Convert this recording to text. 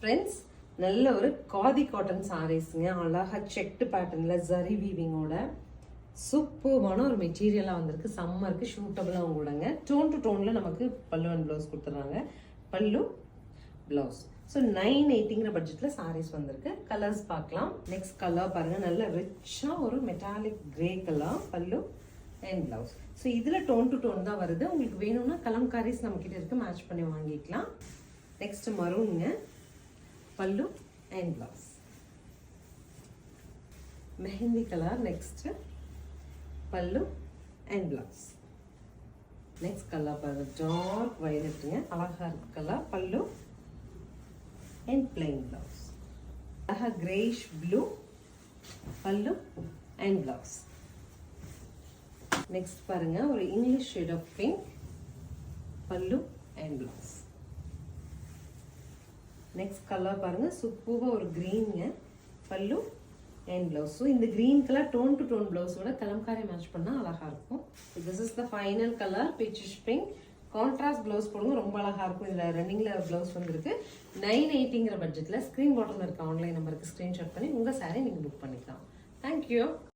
Friends, நல்ல ஒரு khadi cotton சாரீஸ்ங்க. அழகா செக்டு பேட்டர்ன்ல ஜரி வீவிங்கோட சூப்பர்வான ஒரு மெட்டீரியலாக வந்திருக்கு. சம்மருக்கு ஷூட்டபிளாக கூடங்க. டோன் டு டோனில் நமக்கு பல்லு அண்ட் ப்ளவுஸ் கொடுத்துட்றாங்க. பல்லு ப்ளவுஸ். ஸோ 980ங்கிற பட்ஜெட்டில் சாரீஸ் வந்திருக்கு. கலர்ஸ் பார்க்கலாம். நெக்ஸ்ட் கலர் பாருங்கள், நல்ல ரிச்சாக ஒரு metallic grey colour pallu and blouse. So இதில் டோன் டு டோன் தான் வருது. உங்களுக்கு வேணும்னா கலம்காரிஸ் நம்மக்கிட்ட இருக்குது, மேட்ச் பண்ணி வாங்கிக்கலாம். நெக்ஸ்ட் மரூனுங்க, pallu and blouse. Mehndi colour next, pallu and blouse. Next colour பாருங்க, டார்க் வயலட்டுங்க, அழகா இருக்கு கலர். Pallu and plain blouse. அழகா greyish blue, pallu and blouse. Next பாருங்க, ஒரு English shade of pink, pallu and blouse. Next colour பாருங்க, சூப்பராக ஒரு கிரீனுங்க, பல்லு அண்ட் ப்ளவுஸ். ஸோ இந்த green colour tone to tone ப்ளவுஸோட கலம்காரி மேட்ச் பண்ணால் அழகாக இருக்கும். This is the final colour, peachish pink. Contrast blouse போடுங்க, ரொம்ப அழகாக இருக்கும். இதில் ரன்னிங்கில் ப்ளவுஸ் வந்துருக்கு. 980ங்கிற பட்ஜெட்டில் ஸ்க்ரீன் பாட்டமில் இருக்க ஆன்லைன் நம்பருக்கு ஸ்க்ரீன்ஷாட் பண்ணி உங்கள் சாரீ நீங்கள் புக் பண்ணிக்கலாம். தேங்க்யூ.